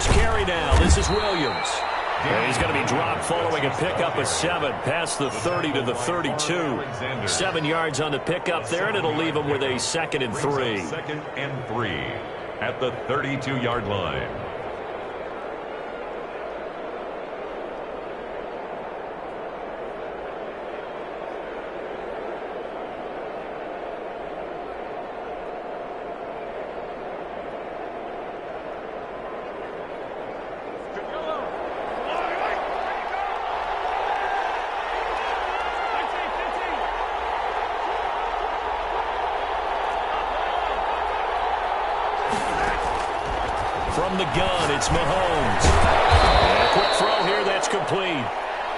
first carry now. This is Williams. And he's going to be dropped following a pickup of 7 past the 30 to the 32. 7 yards on the pickup there, and it'll leave him with a 2nd and 3. 2nd and 3 at the 32-yard line. From the gun, it's Mahomes. And a quick throw here, that's complete.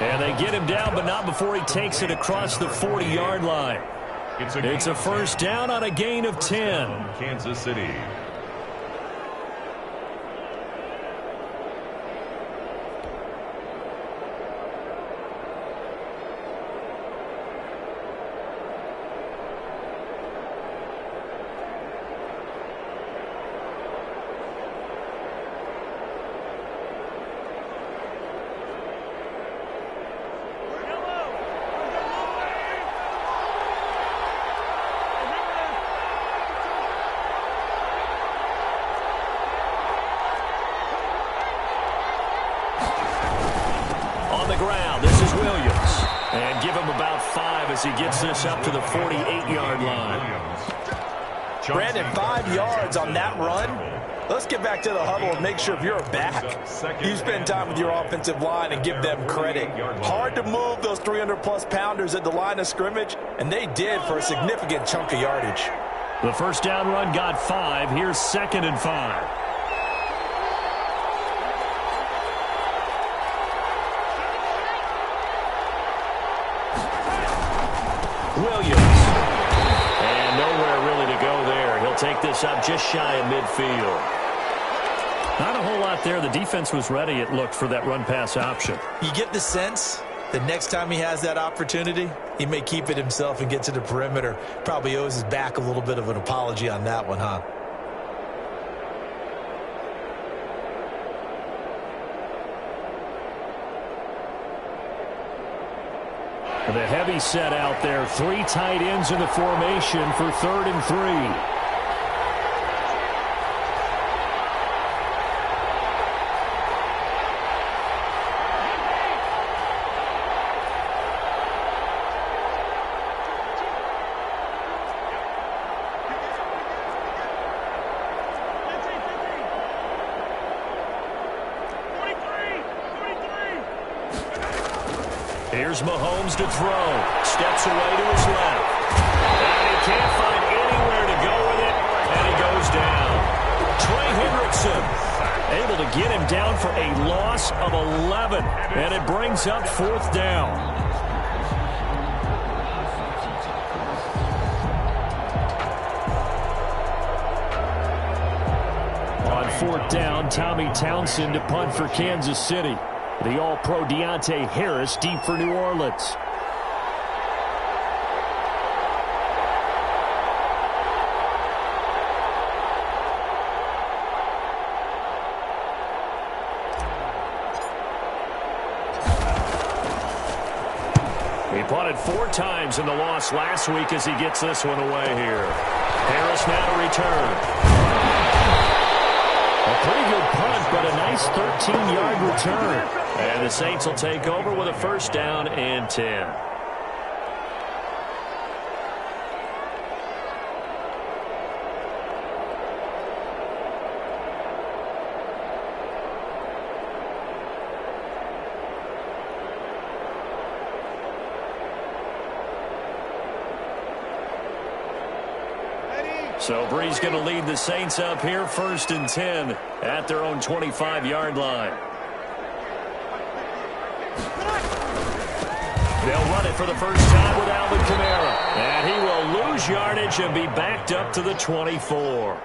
And they get him down, but not before he takes it across the 40-yard line. It's a first down on a gain of 10. Kansas City. As he gets this up to the 48-yard line. Brandon, 5 yards on that run. Let's get back to the huddle and make sure if you're back, you spend time with your offensive line and give them credit. Hard to move those 300-plus pounders at the line of scrimmage, and they did for a significant chunk of yardage. The first down run got 5. Here's 2nd and 5. Williams. And nowhere really to go there. He'll take this up just shy of midfield. Not a whole lot there. The defense was ready, it looked, for that run-pass option. You get the sense that next time he has that opportunity, he may keep it himself and get to the perimeter. Probably owes his back a little bit of an apology on that one, huh? The heavy set out there. 3 tight ends in the formation for 3rd and 3. Here's Mahomes to throw. Steps away to his left. And he can't find anywhere to go with it. And he goes down. Trey Hendrickson able to get him down for a loss of 11. And it brings up 4th down. On 4th down, Tommy Townsend to punt for Kansas City. The All-Pro Deontay Harris deep for New Orleans. He punted 4 times in the loss last week as he gets this one away here. Harris now to return. A pretty good punt, but a nice 13-yard return. And the Saints will take over with a first down and 10. So Brees going to lead the Saints up here, 1st and 10 at their own 25-yard line. They'll run it for the first time with Alvin Kamara. And he will lose yardage and be backed up to the 24.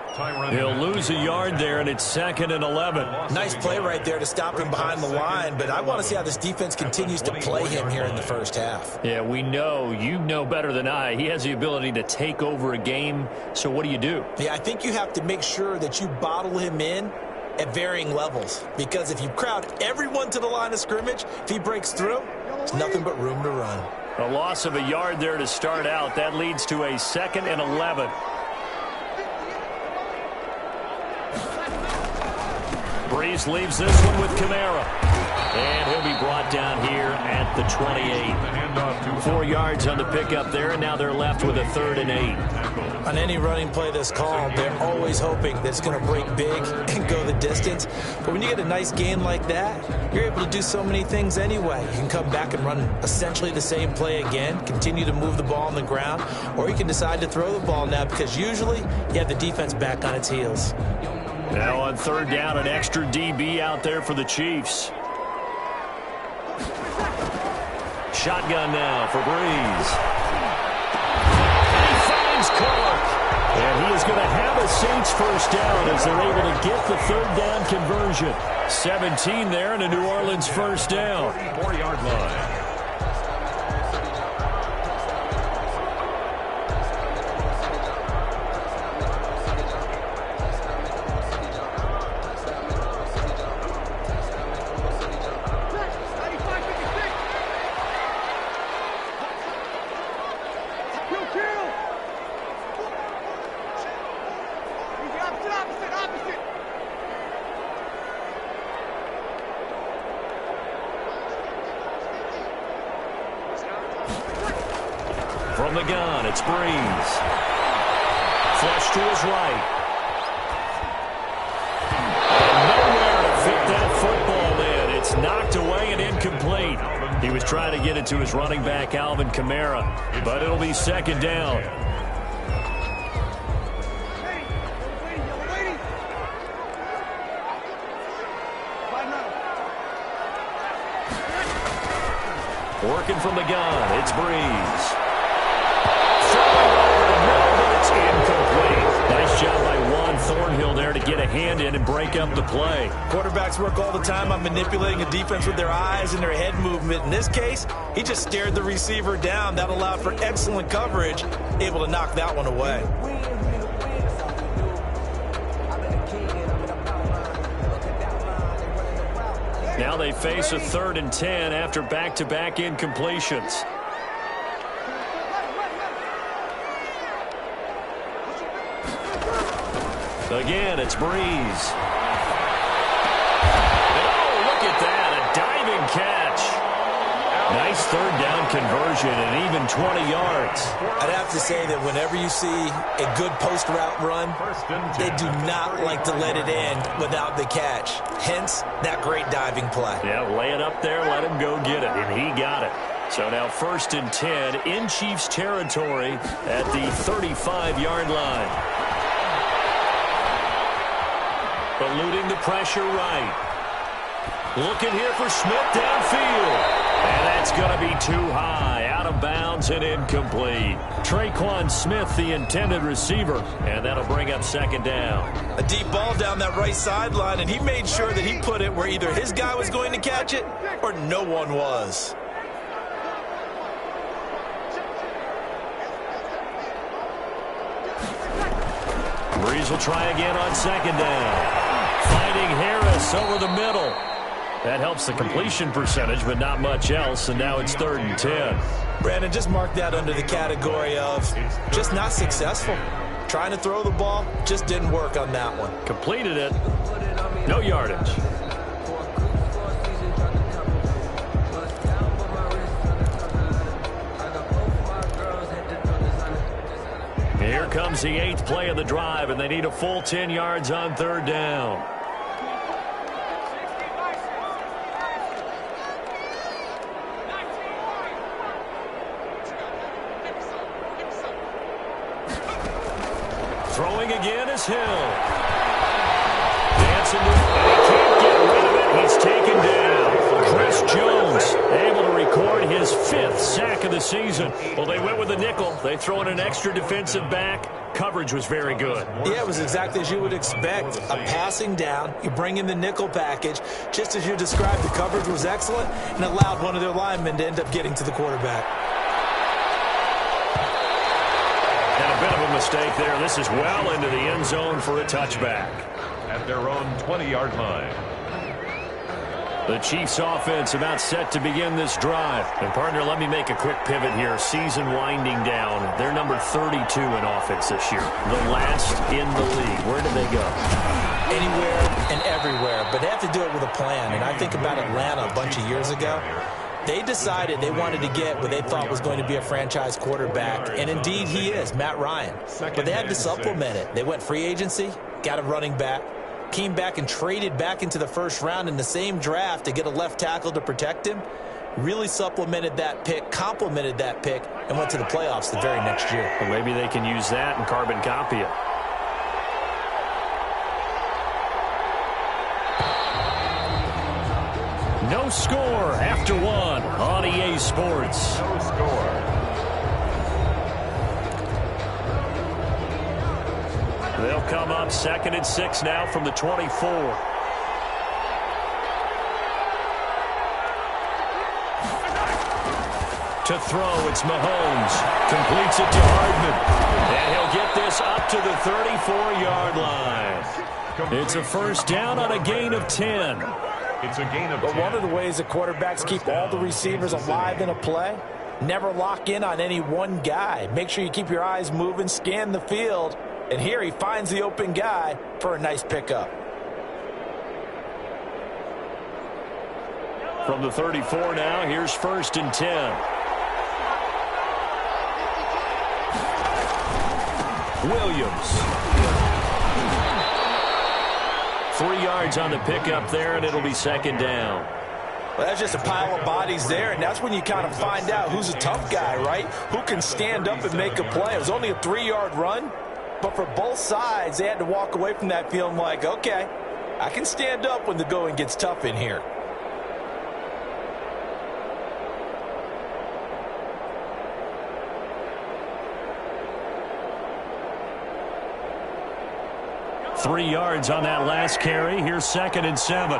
He'll lose a yard there, and it's 2nd and 11. Nice play right there to stop him behind the line, but I want to see how this defense continues to play him here in the first half. Yeah, we know. You know better than I. He has the ability to take over a game, so what do you do? Yeah, I think you have to make sure that you bottle him in at varying levels. Because if you crowd everyone to the line of scrimmage, if he breaks through, there's nothing but room to run. A loss of a yard there to start out. That leads to a 2nd and 11. Breeze leaves this one with Kamara. And he'll be brought down here at the 28. 4 yards on the pickup there, and now they're left with a 3rd and 8. On any running play that's called, they're always hoping that it's going to break big and go the distance. But when you get a nice gain like that, you're able to do so many things anyway. You can come back and run essentially the same play again, continue to move the ball on the ground, or you can decide to throw the ball now because usually you have the defense back on its heels. Now on 3rd down, an extra DB out there for the Chiefs. Shotgun now for Breeze. And he finds Clark. And he is going to have a Saints first down as they're able to get the 3rd down conversion. 17 there and a New Orleans first down. 4-yard line. From the gun, it's Breeze. Flush to his right. And nowhere to fit that football in. It's knocked away and incomplete. He was trying to get it to his running back, Alvin Kamara, but it'll be 2nd down. Working from the gun, it's Breeze. It's incomplete. Nice job by Juan Thornhill there to get a hand in and break up the play. Quarterbacks work all the time on manipulating a defense with their eyes and their head movement. In this case, he just stared the receiver down. That allowed for excellent coverage, able to knock that one away. Now they face a 3rd and 10 after back-to-back incompletions. Again, it's Breeze. Oh, look at that, a diving catch. Nice 3rd down conversion and even 20 yards. I'd have to say that whenever you see a good post-route run, they do not like to let it end without the catch. Hence, that great diving play. Yeah, lay it up there, let him go get it, and he got it. So now 1st and 10 in Chiefs territory at the 35-yard line. Eluding the pressure right. Looking here for Smith downfield. And that's going to be too high. Out of bounds and incomplete. Traquan Smith, the intended receiver. And that'll bring up 2nd down. A deep ball down that right sideline, and he made sure that he put it where either his guy was going to catch it or no one was. Breeze will try again on 2nd down. Finding Harris over the middle. That helps the completion percentage, but not much else, and now it's 3rd and 10. Brandon, just mark that under the category of just not successful. Trying to throw the ball, just didn't work on that one. Completed it. No yardage. Here comes the 8th play of the drive, and they need a full 10 yards on 3rd down. Throwing again is Hill. Dancing and he can't get rid of it. He's taken down. Chris Jones able to record his 5th sack of the season. Well, they went with a nickel. They throw in an extra defensive back. Coverage was very good. Yeah, it was exactly as you would expect. A passing down, you bring in the nickel package. Just as you described, the coverage was excellent and allowed one of their linemen to end up getting to the quarterback. And a bit of a mistake there. This is well into the end zone for a touchback. at their own 20-yard line. The Chiefs offense about set to begin this drive. And partner, let me make a quick pivot here. Season winding down. They're number 32 in offense this year. The last in the league. Where did they go? Anywhere and everywhere. But they have to do it with a plan. And I think about Atlanta a bunch of years ago. They decided they wanted to get what they thought was going to be a franchise quarterback. And indeed he is, Matt Ryan. But they had to supplement it. They went free agency, got a running back. Came back and traded back into the first round in the same draft to get a left tackle to protect him. Really supplemented that pick, complemented that pick, and went to the playoffs the very next year. Well, maybe they can use that and carbon copy it. No score after one on EA Sports. No score. They'll come up 2nd and 6 now from the 24. To throw, it's Mahomes. Completes it to Hardman. And he'll get this up to the 34-yard line. It's a first down on a gain of 10. It's a gain of 10. But one of the ways that quarterbacks keep all the receivers alive in a play, never lock in on any one guy. Make sure you keep your eyes moving, scan the field. And here he finds the open guy for a nice pickup. From the 34 now, here's 1st and 10. Williams. 3 yards on the pickup there, and it'll be 2nd down. Well, that's just a pile of bodies there, and that's when you kind of find out who's a tough guy, right? Who can stand up and make a play. It was only a 3-yard run. But for both sides, they had to walk away from that feeling like, okay, I can stand up when the going gets tough in here. Three yards on that last carry. Here's 2nd and 7.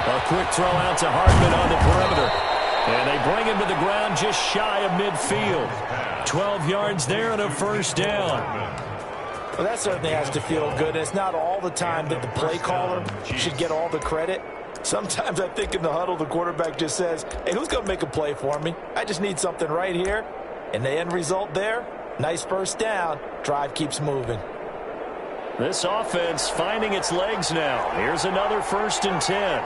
A quick throw out to Hardman on the perimeter. And they bring him to the ground just shy of midfield. 12 yards there and a first down. Well, that certainly has to feel good. And it's not all the time that the play caller should get all the credit. Sometimes I think in the huddle, the quarterback just says, hey, who's going to make a play for me? I just need something right here. And the end result there, nice first down. Drive keeps moving. This offense finding its legs now. Here's another 1st and 10.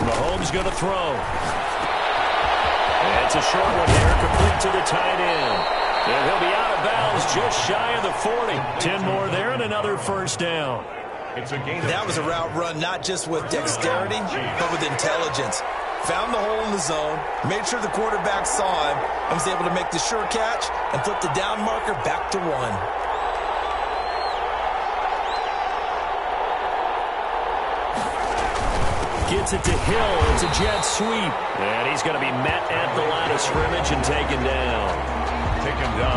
Mahomes going to throw. And it's a short one here, complete to the tight end. And he'll be out of bounds just shy of the 40. 10 more there and another first down. It's a gain. That was a route run not just with dexterity, but with intelligence. Found the hole in the zone, made sure the quarterback saw him, and was able to make the sure catch and flip the down marker back to 1. Gets it to Hill. It's a jet sweep. And he's going to be met at the line of scrimmage and taken down.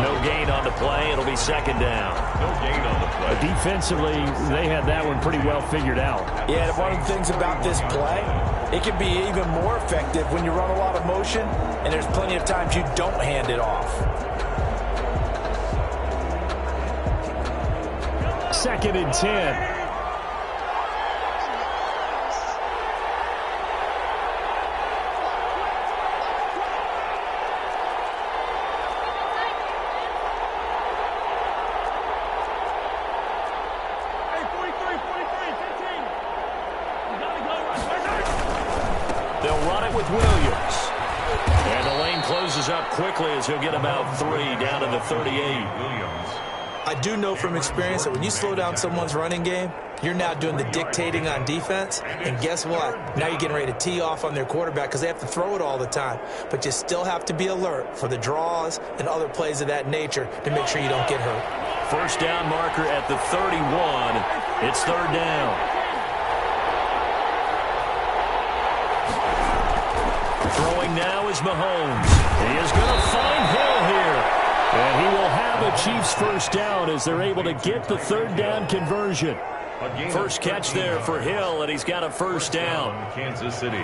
No gain on the play. It'll be 2nd down. No gain on the play. Defensively, they had that one pretty well figured out. Yeah, one of the things about this play, it can be even more effective when you run a lot of motion, and there's plenty of times you don't hand it off. 2nd and 10. Williams. And the lane closes up quickly as he'll get about 3 down to the 38. Williams. I do know from experience that when you slow down someone's running game, you're now doing the dictating on defense. And guess what? Now you're getting ready to tee off on their quarterback because they have to throw it all the time. But you still have to be alert for the draws and other plays of that nature to make sure you don't get hurt. First down marker at the 31. It's 3rd down. Throwing now is Mahomes. He is going to find Hill here. And he will have a Chiefs first down as they're able to get the 3rd down conversion. First catch there for Hill, and he's got a first down. Kansas City.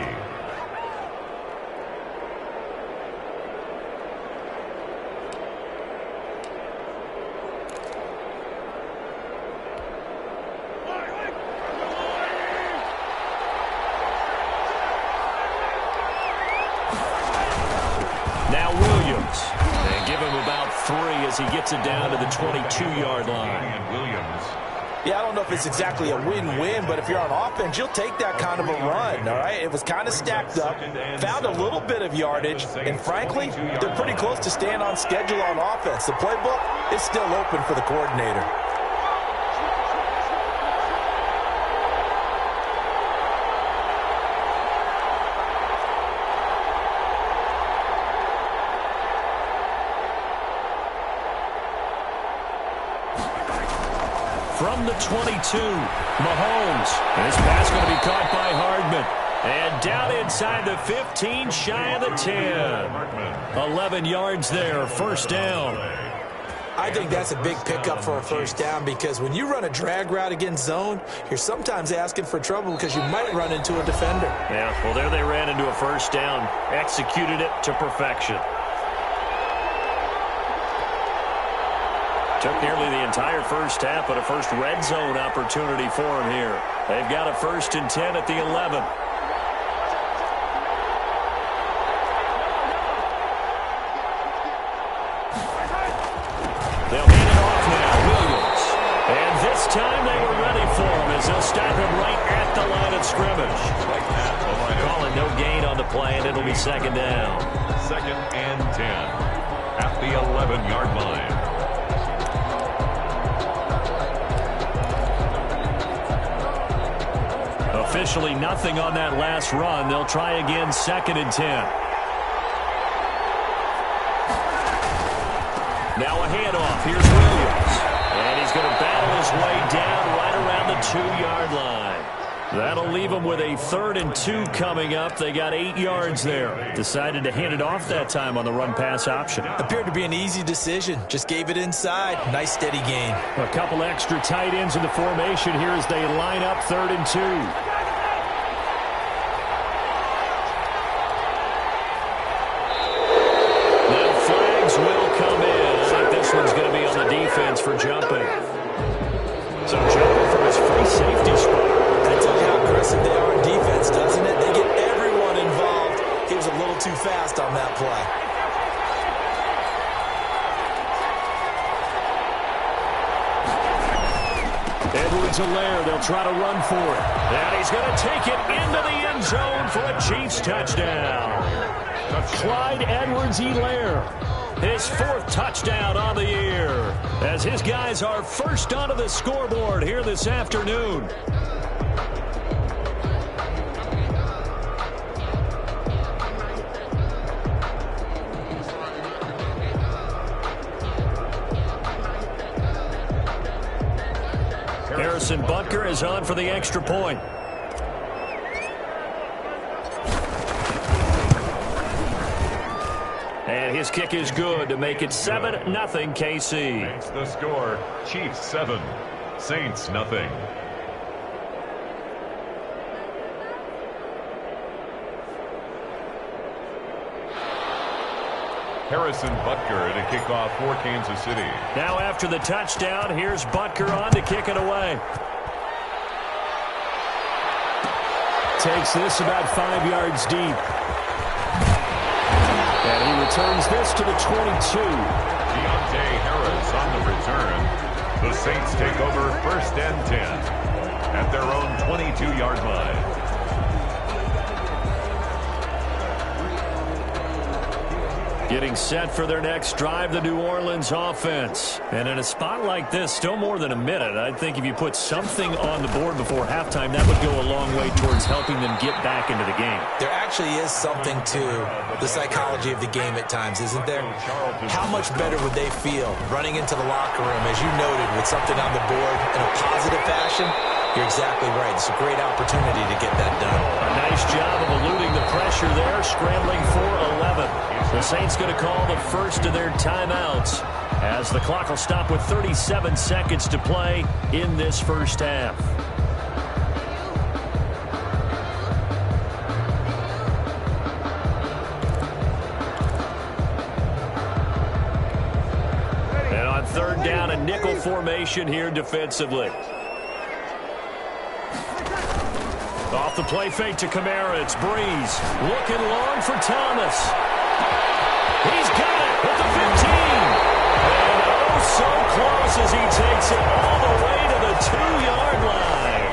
Now Williams. And give him about 3 as he gets it down to the 22-yard line. And Williams. Yeah, I don't know if it's exactly a win-win, but if you're on offense, you'll take that kind of a run, all right? It was kind of stacked up, found a little bit of yardage, and frankly, they're pretty close to staying on schedule on offense. The playbook is still open for the coordinator. From the 22, Mahomes. This pass going to be caught by Hardman. And down inside the 15, shy of the 10. 11 yards there, first down. I think that's a big pickup for a first down because when you run a drag route against zone, you're sometimes asking for trouble because you might run into a defender. Yeah, well, there they ran into a first down. Executed it to perfection. Took nearly the entire first half, but a first red zone opportunity for him here. They've got a 1st and 10 at the 11. They'll hand it off now, Williams. And this time they were ready for him as they'll stop him right at the line of scrimmage. Call it no gain on the play, and it'll be second down. 2nd and 10 at the 11-yard line. Officially nothing on that last run. They'll try again, 2nd and 10. Now a handoff. Here's Williams. And he's going to battle his way down right around the 2-yard line. That'll leave them with a 3rd and 2 coming up. They got 8 yards there. Decided to hand it off that time on the run-pass option. Appeared to be an easy decision. Just gave it inside. Nice steady gain. A couple extra tight ends in the formation here as they line up 3rd and 2. One's going to be on the defense for jumping. So jumping from his free safety spot. That tells you how aggressive they are on defense, doesn't it? They get everyone involved. He was a little too fast on that play. Edwards-Helaire, they'll try to run for it. And he's going to take it into the end zone for a Chiefs touchdown. Clyde Edwards-Helaire. His 4th touchdown on the year as his guys are first onto the scoreboard here this afternoon. Harrison Butker is on for the extra point. And his kick is good to make it 7-0 KC. Makes the score. Chiefs 7, Saints nothing. Harrison Butker to kick off for Kansas City. Now after the touchdown, here's Butker on to kick it away. Takes this about 5 yards deep. And he returns this to the 22. Deontay Harris on the return. The Saints take over 1st and 10 at their own 22-yard line. Getting set for their next drive, the New Orleans offense. And in a spot like this, still more than a minute, I think if you put something on the board before halftime, that would go a long way towards helping them get back into the game. There actually is something to the psychology of the game at times, isn't there? How much better would they feel running into the locker room, as you noted, with something on the board in a positive fashion? You're exactly right. It's a great opportunity to get that done. A nice job of eluding the pressure there, scrambling for 11. The Saints going to call the first of their timeouts as the clock will stop with 37 seconds to play in this first half. And on third down, a nickel formation here defensively. Off the play fake to Kamara, it's Breeze. Looking long for Thomas. He's got it at the 15. And oh, so close as he takes it all the way to the 2-yard line.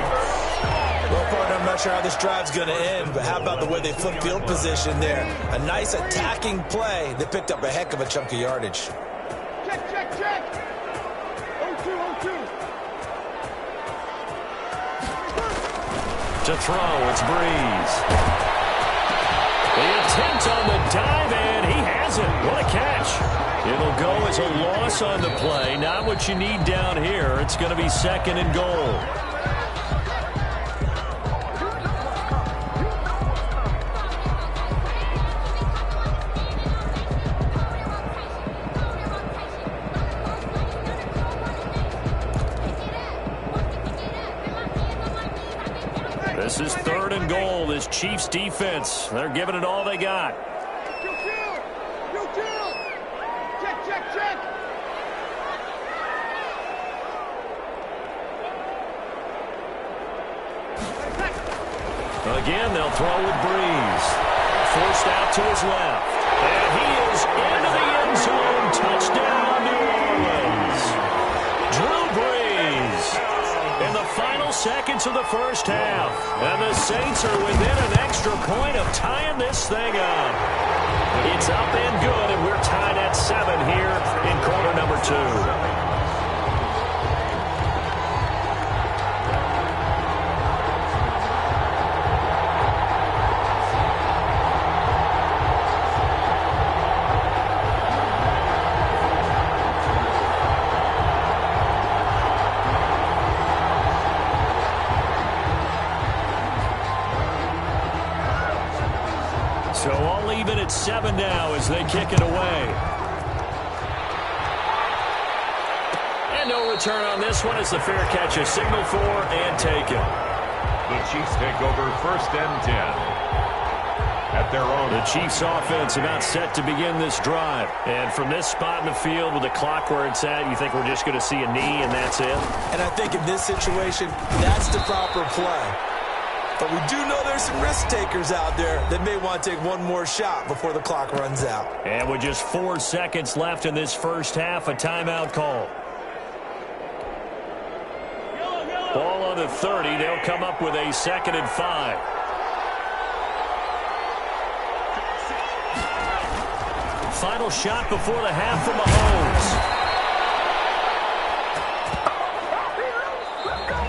Well, partner, I'm not sure how this drive's going to end, but how about the way they flip field position there? A nice attacking play. They picked up a heck of a chunk of yardage. Check, check, check. 0-2, 0-2. To throw, it's Breeze. The attempt on the dive, and he has it. What a catch. It'll go as a loss on the play. Not what you need down here. It's going to be second and goal. This is third and goal. This Chiefs defense, they're giving it all they got. You kill. Check, check, check. Again, they'll throw with Breeze. Forced out to his left. And he is into the end zone. Touchdown, New Orleans. Drew Brees in the final seconds of the first half. And the Saints are within an extra point of tying this thing up. It's up and good, and we're tied at 7 here in quarter number 2. So all even at 7 now as they kick it away. And no return on this one as the fair catch is signaled for and taken. The Chiefs take over first and 10. At their own. The Chiefs offense about set to begin this drive. And from this spot in the field with the clock where it's at, you think we're just going to see a knee and that's it? And I think in this situation, that's the proper play. But we do know there's some risk takers out there that may want to take one more shot before the clock runs out. And with just 4 seconds left in this first half, a timeout call. Ball on the 30. They'll come up with a 2nd and 5. Final shot before the half from Mahomes.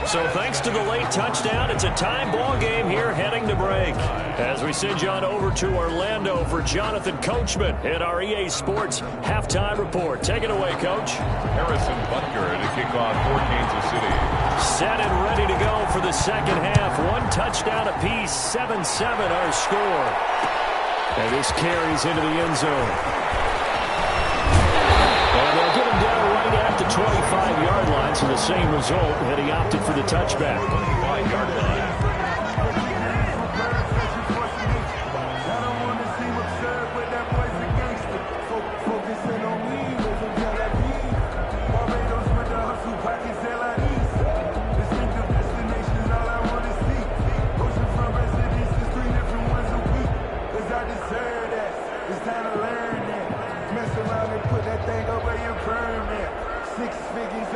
So thanks to the late touchdown, it's a tie ball game here heading to break. As we send you on over to Orlando for Jonathan Coachman at our EA Sports Halftime Report. Take it away, Coach. Harrison Butker to kick off for Kansas City. Set and ready to go for the second half. 1 touchdown apiece, 7-7 our score. And this carries into the end zone. And they'll get him down right at the 25-yard line, so the same result had he opted for the touchback. 25-yard line.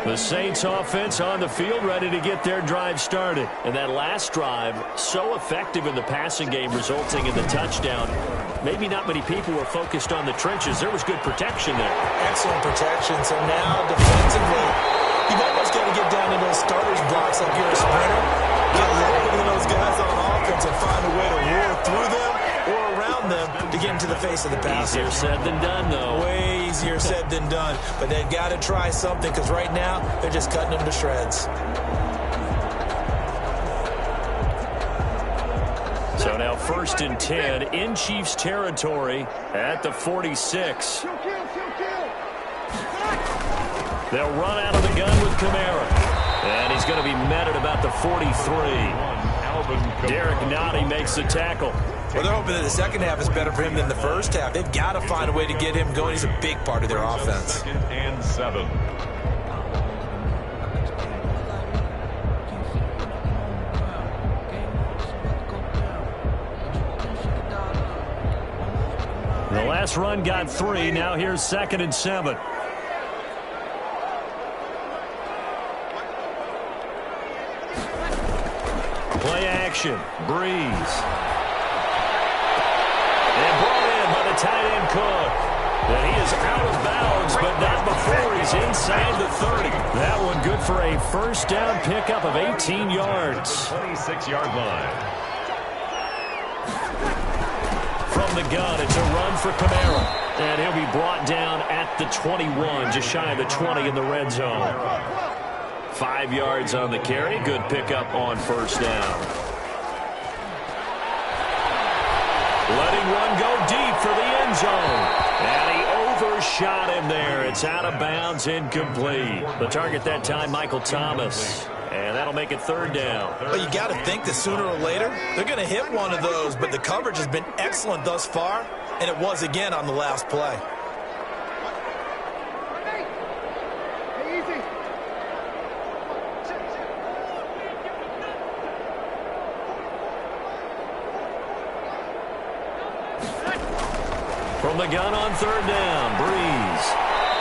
The Saints offense on the field ready to get their drive started. And that last drive, so effective in the passing game, resulting in the touchdown. Maybe not many people were focused on the trenches. There was good protection there. Excellent protection. So now defensively, you've almost got to get down to those starters blocks like you're a sprinter. Get lower than those guys on offense and find a way to roar through them or around them to get into the face of the passer. Easier said than done, though. Way easier said than done. But they've got to try something because right now they're just cutting them to shreds. So now 1st and 10 in Chiefs territory at the 46. Kill. They'll run out of the gun with Kamara. And he's going to be met at about the 43. Derek Nottie makes the tackle. Well, they're hoping that the second half is better for him than the first half. They've got to find a way to get him going. He's a big part of their offense. 2nd and 7. The last run got 3. Now here's 2nd and 7. Play action. Breeze. And brought in by the tight end Cook. And he is out of bounds, but not before he's inside the 30. That one good for a first down pickup of 18 yards. 26-yard line. From the gun, it's a run for Kamara. And he'll be brought down at the 21, just shy of the 20 in the red zone. 5 yards on the carry. Good pickup on first down. Letting one go deep for the end zone. And he overshot him there. It's out of bounds, incomplete. The target that time, Michael Thomas. And that'll make it 3rd down. Well, you got to think that sooner or later, they're going to hit one of those. But the coverage has been excellent thus far. And it was again on the last play. From the gun on 3rd down, Breeze.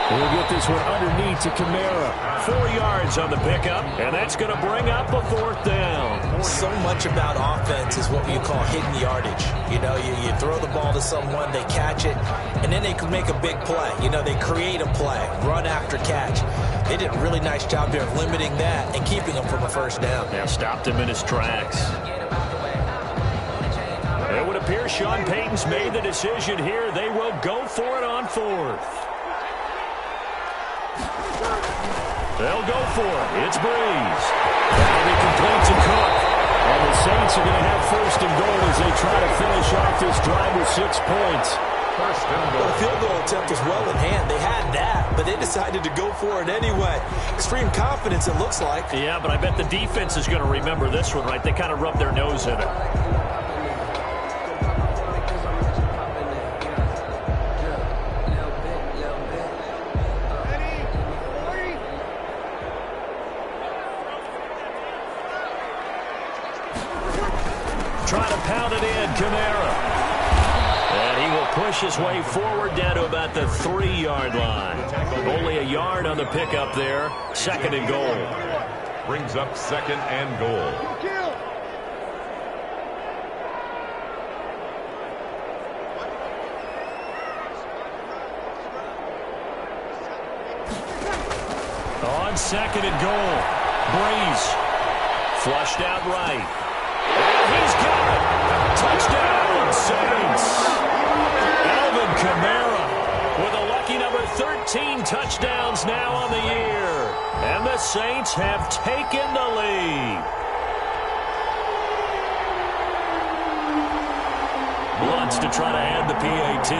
We'll get this one underneath to Kamara. 4 yards on the pickup, and that's going to bring up a 4th down. So much about offense is what you call hidden yardage. You know, you throw the ball to someone, they catch it, and then they can make a big play. You know, they create a play, run after catch. They did a really nice job there of limiting that and keeping him from a first down. Yeah, stopped him in his tracks. It would appear Sean Payton's made the decision here. They will go for it on 4th. They'll go for it. It's Breeze. That'll be complete to Cook. And the Saints are going to have 1st and goal as they try to finish off this drive with 6 points. 1st and goal. Well, the field goal attempt was well in hand. They had that, but they decided to go for it anyway. Extreme confidence, it looks like. Yeah, but I bet the defense is going to remember this one, right? They kind of rubbed their nose in it. Trying to pound it in, Kamara. And he will push his way forward down to about the 3-yard line. Only a yard on the pickup there. 2nd and goal. Brings up 2nd and goal. On 2nd and goal. Breeze. Flushed out right. He's got it. Touchdown, Saints. Alvin Kamara with a lucky number 13 touchdowns now on the year. And the Saints have taken the lead. Blunts to try to add the PAT.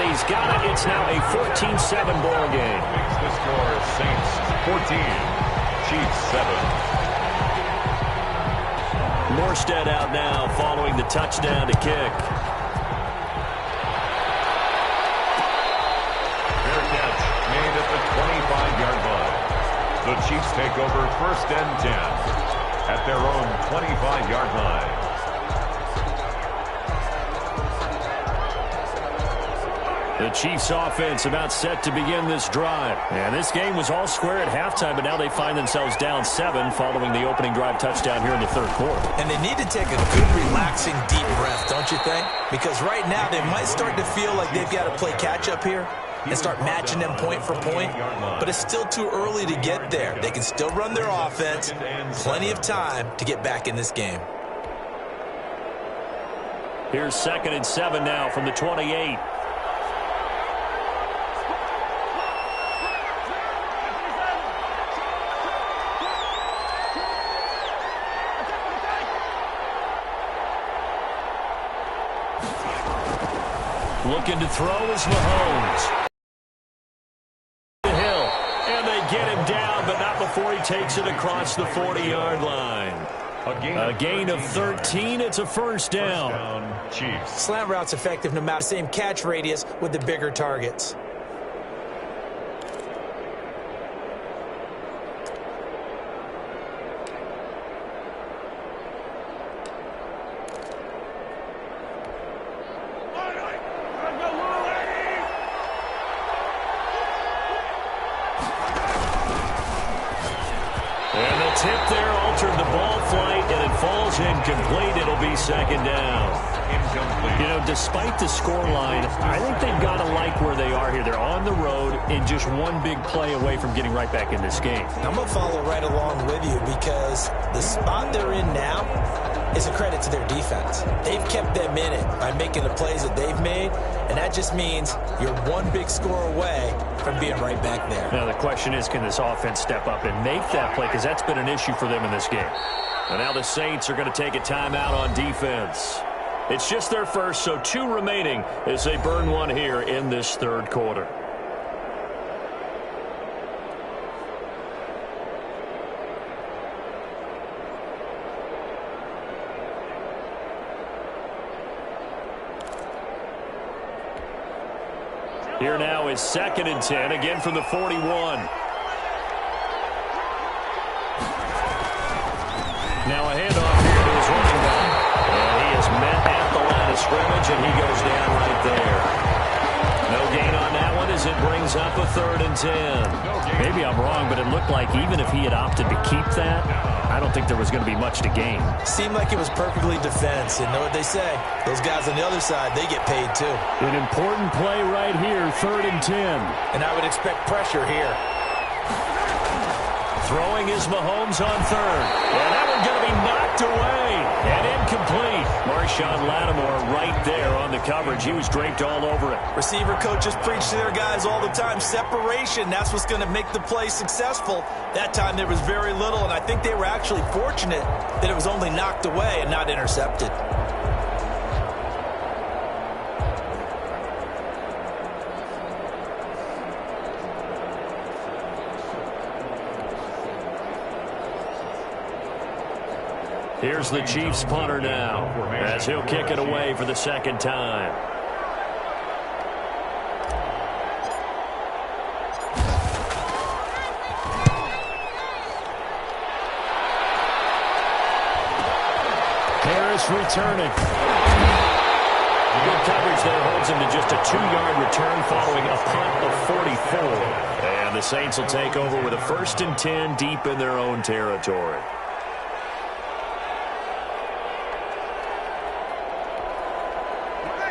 He's got it. It's now a 14-7 ball game. Makes the score Saints 14, Chiefs 7. Morstead out now following the touchdown to kick. Fair catch made at the 25-yard line. The Chiefs take over 1st and 10 at their own 25-yard line. The Chiefs offense about set to begin this drive. And this game was all square at halftime, but now they find themselves down 7 following the opening drive touchdown here in the 3rd quarter. And they need to take a good, relaxing, deep breath, don't you think? Because right now they might start to feel like they've got to play catch-up here and start matching them point for point. But it's still too early to get there. They can still run their offense. Plenty of time to get back in this game. Here's 2nd and 7 now from the 28. Looking to throw is Mahomes. Hill, and they get him down, but not before he takes it across the 40-yard line. A gain of 13. It's a first down. Chiefs. Slant route's effective no matter. Same catch radius with the bigger targets. Tip there altered the ball flight, and it falls incomplete. It'll be second down. Incomplete. You know, despite the scoreline, I think they've got to like where they are here. They're on the road and just one big play away from getting right back in this game. I'm going to follow right along with you because the spot they're in now is a credit to their defense. They've kept them in it by making the plays that they've made, and that just means you're one big score away from being right back there. Now the question is, can this offense step up and make that play? Because that's been an issue for them in this game. And now the Saints are going to take a timeout on defense. It's just their first, so 2 remaining as they burn one here in this third quarter. Here now is 2nd and 10, again from the 41. Now a handoff here to his running back. And he is met at the line of scrimmage, and he goes down right there. No gain on that one as it brings up a 3rd and 10. Maybe I'm wrong, but it looked like even if he had opted to keep that, I don't think there was going to be much to gain. Seemed like it was perfectly defense. You know what they say? Those guys on the other side, they get paid too. An important play right here, 3rd and 10. And I would expect pressure here. Throwing is Mahomes on 3rd. And that one's going to be knocked away and incomplete. Marshawn Lattimore right there on the coverage. He was draped all over it. Receiver coaches preach to their guys all the time. Separation, that's what's going to make the play successful. That time there was very little, and I think they were actually fortunate that it was only knocked away and not intercepted. Here's the Chiefs punter now as he'll kick it away for the 2nd time. Harris returning. Good coverage there holds him to just a 2-yard return following a punt of 44. And the Saints will take over with a 1st and 10 deep in their own territory.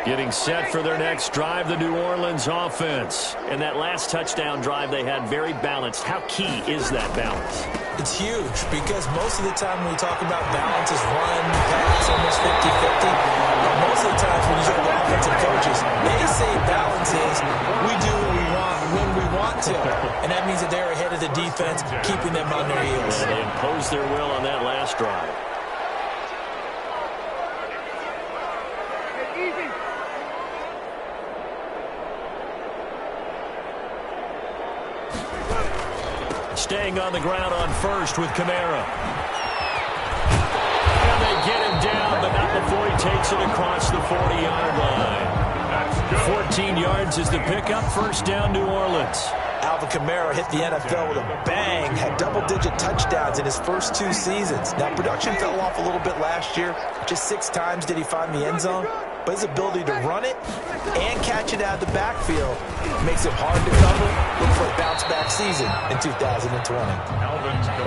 Getting set for their next drive, the New Orleans offense. And that last touchdown drive they had very balanced. How key is that balance? It's huge because most of the time when we talk about balance is run, pass, almost 50-50. Most of the times when you talk about offensive coaches, they say balance is we do what we want when we want to. And that means that they're ahead of the defense, keeping them on their heels. And they imposed their will on that last drive. Staying on the ground on 1st with Kamara. And they get him down, but not before he takes it across the 40-yard line. 14 yards is the pickup. 1st down, New Orleans. Alvin Kamara hit the NFL with a bang, had double-digit touchdowns in his first 2 seasons. Now, production fell off a little bit last year. Just 6 times did he find the end zone. But his ability to run it and catch it out of the backfield makes it hard to cover. Look for a bounce-back season in 2020.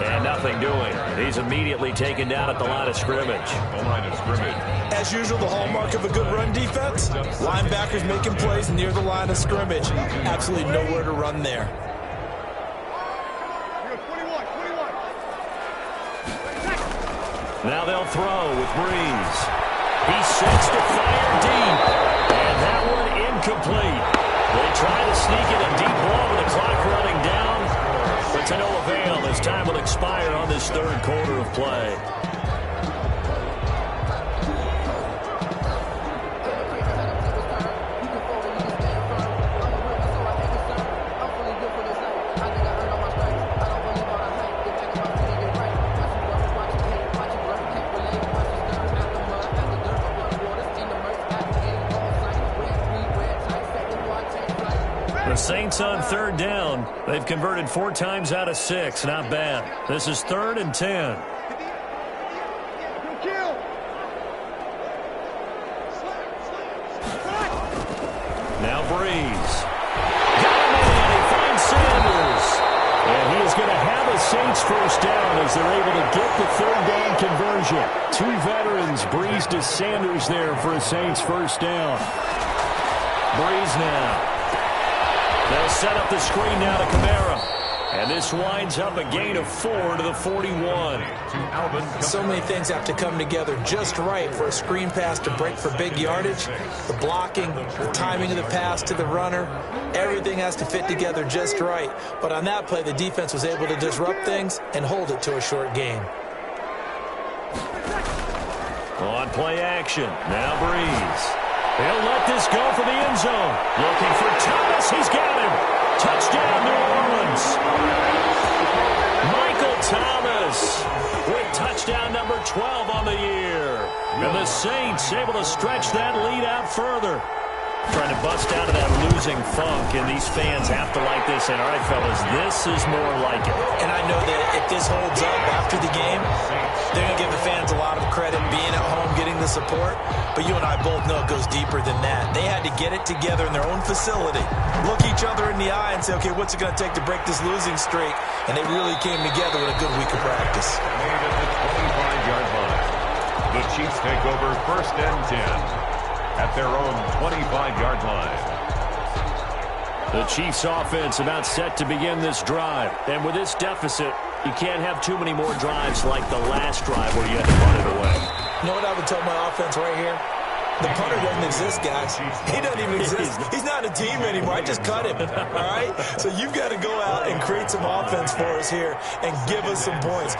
And nothing doing. He's immediately taken down at the line of scrimmage. As usual, the hallmark of a good run defense, linebackers making plays near the line of scrimmage. Absolutely nowhere to run there. Now they'll throw with Breeze. He sets to fire deep, and that one incomplete. They try to sneak in a deep ball with the clock running down, but to no avail as time will expire on this 3rd quarter of play. The Saints on third down. They've converted 4 times out of 6. Not bad. This is 3rd and 10. Now Breeze. Got him in. He finds Sanders. And he is going to have a Saints first down as they're able to get the 3rd down conversion. 2 veterans, Breeze to Sanders there for a Saints first down. Breeze now. They'll set up the screen now to Kamara. And this winds up a gain of 4 to the 41. So many things have to come together just right for a screen pass to break for big yardage. The blocking, the timing of the pass to the runner, everything has to fit together just right. But on that play, the defense was able to disrupt things and hold it to a short gain. On play action, now Breeze. He'll let this go for the end zone. Looking for Thomas. He's got him. Touchdown, New Orleans. Michael Thomas with touchdown number 12 on the year. And the Saints able to stretch that lead out further. Trying to bust out of that losing funk, and these fans have to like this. And all right, fellas, this is more like it. And I know that if this holds up after the game, they're going to give the fans a lot of credit being at home, getting the support. But you and I both know it goes deeper than that. They had to get it together in their own facility, look each other in the eye and say, okay, what's it going to take to break this losing streak? And they really came together with a good week of practice. Made at the 25-yard line. The Chiefs take over 1st and 10 at their own 25-yard line. The Chiefs offense about set to begin this drive. And with this deficit, you can't have too many more drives like the last drive where you had to punt it away. You know what I would tell my offense right here? The punter doesn't exist, guys. He doesn't even exist. He's not a team anymore. I just cut him, all right? So you've got to go out and create some offense for us here and give us some points.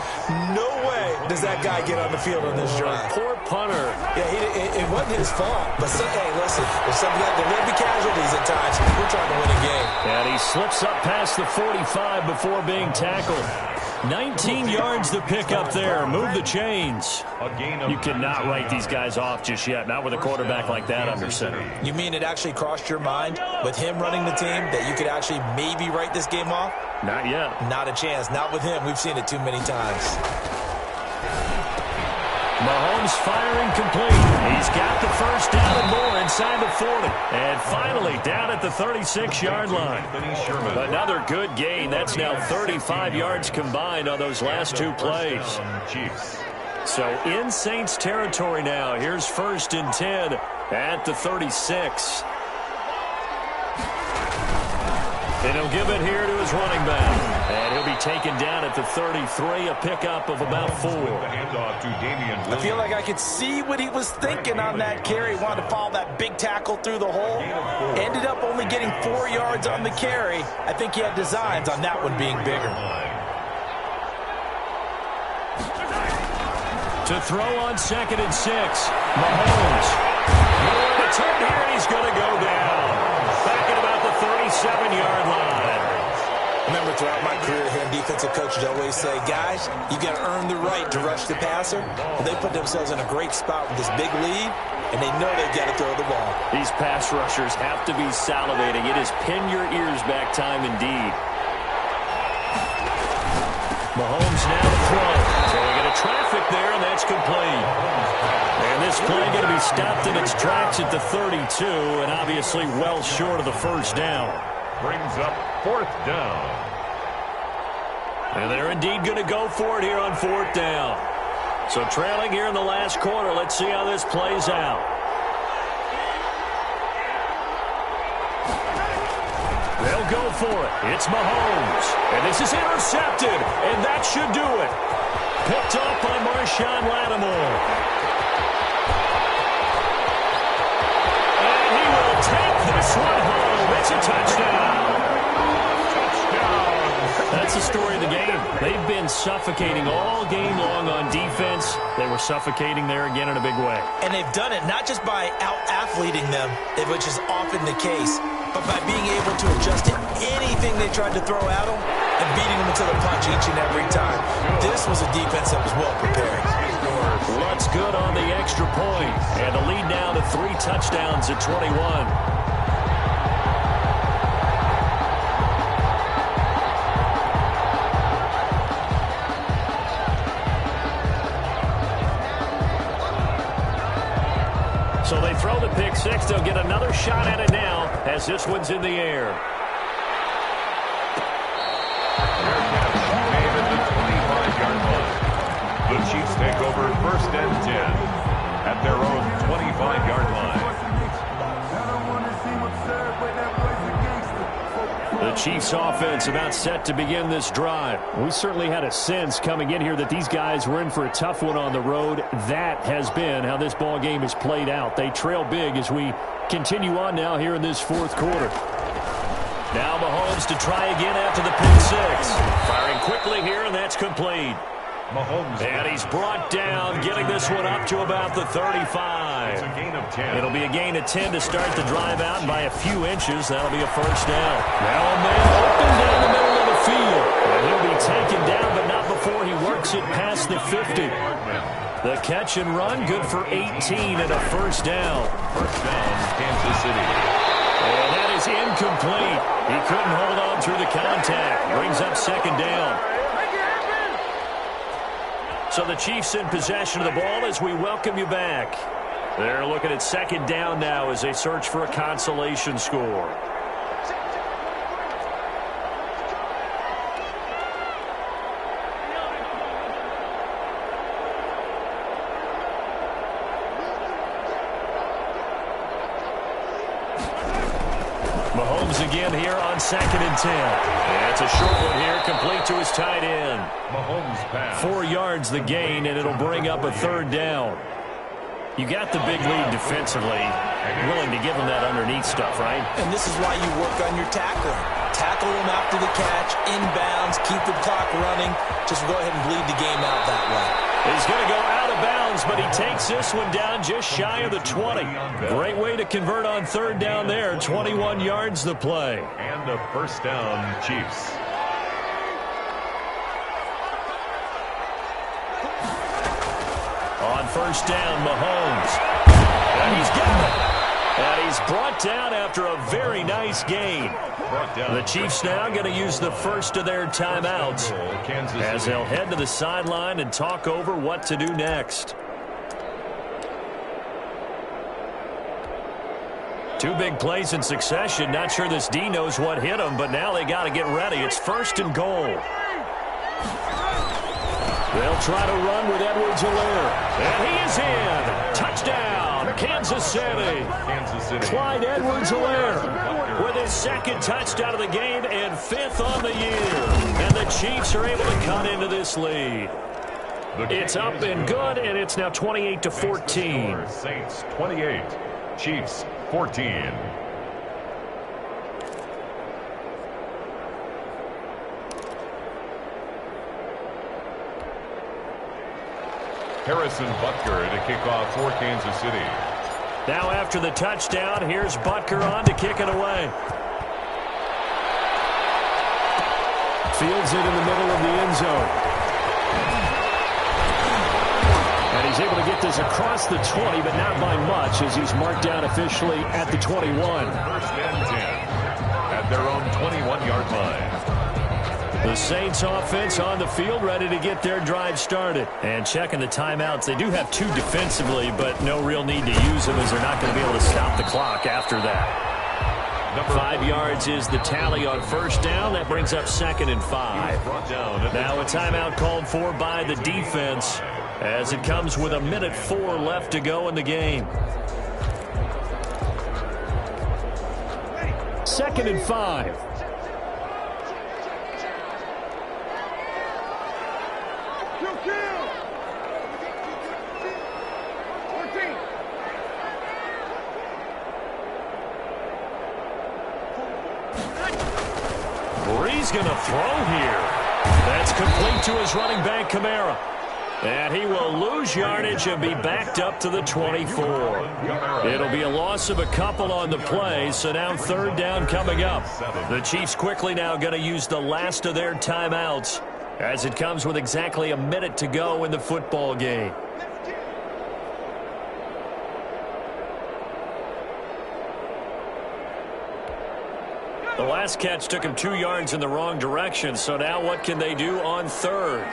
No way does that guy get on the field on this drive. Poor punter. Yeah, it wasn't his fault. But, hey, listen, if something like there will be casualties at times, we're trying to win a game. And he slips up past the 45 before being tackled. 19 yards to pick up there. Move the chains. You cannot write these guys off just yet. Not with a quarterback like that under center. You mean it actually crossed your mind with him running the team that you could actually maybe write this game off? Not yet. Not a chance. Not with him. We've seen it too many times. Mahomes firing complete. He's got the first down and more inside the 40. And finally down at the 36-yard line. Another good gain. That's now 35 yards combined on those last 2 plays. So in Saints territory now. Here's 1st and 10 at the 36. And he'll give it here to his running back. And he'll be taken down at the 33, a pickup of about 4. I feel like I could see what he was thinking on that carry. Wanted to follow that big tackle through the hole. Ended up only getting 4 yards on the carry. I think he had designs on that one being bigger. To throw on 2nd and 6. Mahomes. Nowhere to turn here, and he's going to go down. Back at about the 37-yard line. Remember, throughout my career here, defensive coaches always say, guys, you got to earn the right to rush the passer. Well, they put themselves in a great spot with this big lead, and they know they've got to throw the ball. These pass rushers have to be salivating. It is pin your ears back time indeed. Mahomes now to throw. So we get a traffic there, and that's complete. And this play going to be stopped in its tracks at the 32, and obviously well short of the first down. Brings up 4th down. And they're indeed going to go for it here on 4th down. So trailing here in the last quarter. Let's see how this plays out. They'll go for it. It's Mahomes. And this is intercepted. And that should do it. Picked up by Marshawn Lattimore. And he will take this one home. It's a touchdown. That's the story of the game. They've been suffocating all game long on defense. They were suffocating there again in a big way. And they've done it not just by out-athleting them, which is often the case, but by being able to adjust to anything they tried to throw at them and beating them into the punch each and every time. This was a defense that was well prepared. Lutz good on the extra point. And the lead now to 3 touchdowns at 21. throw the pick six. They'll get another shot at it now as this one's in the air. The Chiefs take over first and 10 at their own 25-yard line. The Chiefs offense about set to begin this drive. We certainly had a sense coming in here that these guys were in for a tough one on the road. That has been how this ball game has played out. They trail big as we continue on now here in this fourth quarter. Now Mahomes to try again after the pick six. Firing quickly here, and that's complete. Mahomes. And he's brought down, getting this one up to about the 35. It's a gain of 10. It'll be a gain of 10 to start the drive out, and by a few inches, that'll be a first down. Now a man open down the middle of the field. And he'll be taken down, but not before he works it past the 50. The catch and run, good for 18 and a first down. First down, Kansas City. And that is incomplete. He couldn't hold on through the contact. Brings up second down. So the Chiefs in possession of the ball as we welcome you back. They're looking at second down now as they search for a consolation score. Mahomes again here on second and 10. And it's a short one here, complete to his tight end. Mahomes pass. 4 yards the gain, and it'll bring up a third down. You got the big lead defensively. Willing to give him that underneath stuff, right? And this is why you work on your tackling. Tackle him after the catch, inbounds, keep the clock running. Just go ahead and bleed the game out that way. He's going to go out of bounds, but he takes this one down just shy of the 20. Great way to convert on third down there. 21 yards the play. And a first down, Chiefs. On first down, Mahomes. And he's got it. And he's brought down after a very nice gain. The Chiefs now going to use the first of their timeouts as they'll head to the sideline and talk over what to do next. 2 big plays in succession. Not sure this D knows what hit him, but now they got to get ready. It's first and goal. They'll try to run with Edwards-Helaire. And he is in. Touchdown, Kansas City. Clyde Edwards-Helaire with his second touchdown of the game and 5th on the year. And the Chiefs are able to cut into this lead. It's up and good, and it's now 28-14. Saints 28, Chiefs 14. Harrison Butker to kick off for Kansas City. Now after the touchdown, here's Butker on to kick it away. Fields it in the middle of the end zone. And he's able to get this across the 20, but not by much as he's marked down officially at the 21. First and 10 at their own 21-yard line. The Saints offense on the field, ready to get their drive started. And checking the timeouts. They do have 2 defensively, but no real need to use them as they're not going to be able to stop the clock after that. 5 yards is the tally on first down. That brings up second and 5. Now a timeout called for by the defense as it comes with 1:04 left to go in the game. Second and 5. He's going to throw here. That's complete to his running back, Kamara. And he will lose yardage and be backed up to the 24. It'll be a loss of a couple on the play, so now third down coming up. The Chiefs quickly now going to use the last of their timeouts as it comes with exactly a minute to go in the football game. The last catch took him 2 yards in the wrong direction, so now what can they do on third?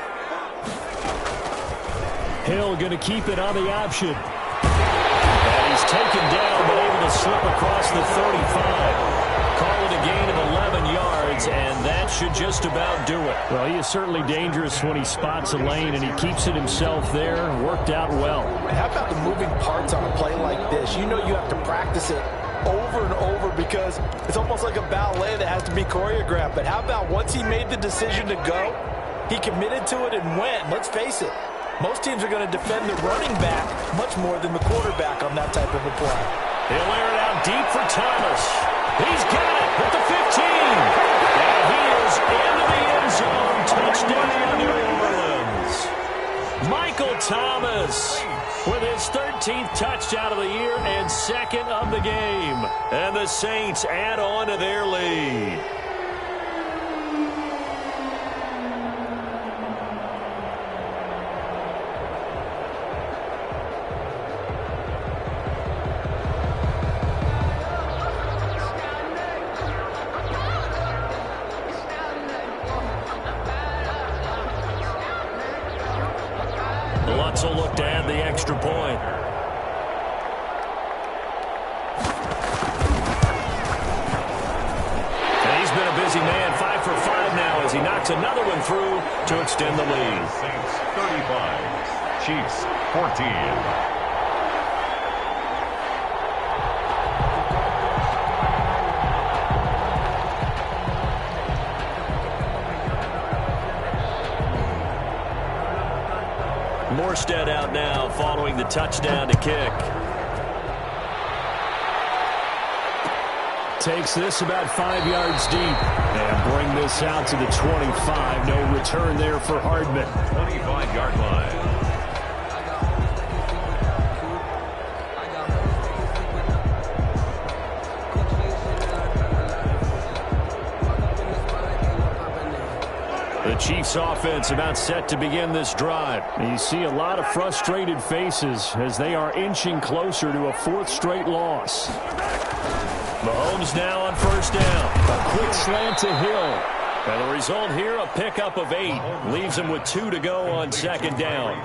Hill going to keep it on the option. And he's taken down, but able to slip across the 35. Call it a gain of 11 yards, and that should just about do it. Well, he is certainly dangerous when he spots a lane, and he keeps it himself there. Worked out well. And how about the moving parts on a play like this? You know you have to practice it over and over because it's almost like a ballet that has to be choreographed. But how about once he made the decision to go, he committed to it and went. Let's face it, most teams are going to defend the running back much more than the quarterback on that type of a play. He'll air it out deep for Thomas. He's got it at the 15. And he is into the end zone. Touchdown, New Orleans. Michael Thomas with his 13th touchdown of the year and second of the game. And the Saints add on to their lead. Will look to add the extra point. And he's been a busy man, 5 for 5 now as he knocks another one through to extend the lead. Saints 35, Chiefs 14. Morstead out now following the touchdown to kick. Takes this about 5 yards deep. And bring this out to the 25. No return there for Hardman. 25-yard line. The Chiefs offense about set to begin this drive. You see a lot of frustrated faces as they are inching closer to a 4th straight loss. Mahomes now on first down. A quick slant to Hill. And the result here, a pickup of 8. Leaves him with 2 to go on second down.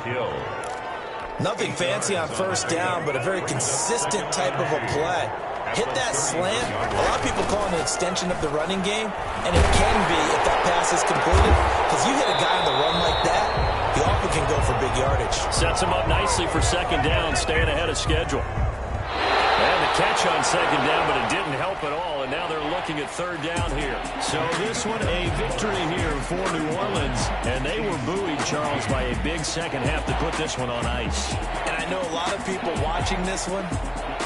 Nothing fancy on first down, but a very consistent type of a play. Hit that slant. A lot of people call it an extension of the running game, and it can be if that pass is completed. Because you hit a guy on the run like that, he often can go for big yardage. Sets him up nicely for second down, staying ahead of schedule. And the catch on second down, but it didn't help at all, and now they're looking at third down here. So this one a victory here for New Orleans, and they were buoyed, Charles, by a big second half to put this one on ice. And I know a lot of people watching this one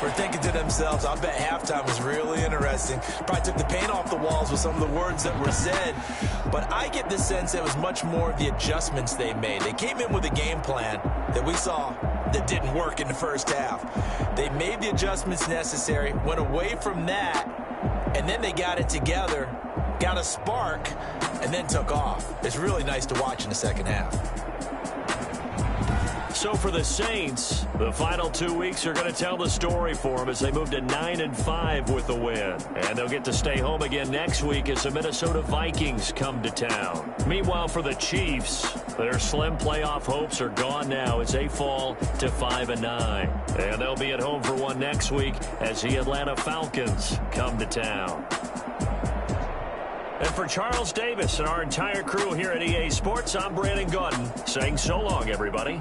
were thinking to themselves, I bet halftime was really interesting. Probably took the paint off the walls with some of the words that were said. But I get the sense it was much more of the adjustments they made. They came in with a game plan that we saw that didn't work in the first half. They made the adjustments necessary, went away from that, and then they got it together, got a spark, and then took off. It's really nice to watch in the second half. So for the Saints, the final 2 weeks are going to tell the story for them as they move to 9-5 with the win. And they'll get to stay home again next week as the Minnesota Vikings come to town. Meanwhile, for the Chiefs, their slim playoff hopes are gone now as they fall to 5-9. And they'll be at home for one next week as the Atlanta Falcons come to town. And for Charles Davis and our entire crew here at EA Sports, I'm Brandon Gaudin saying so long, everybody.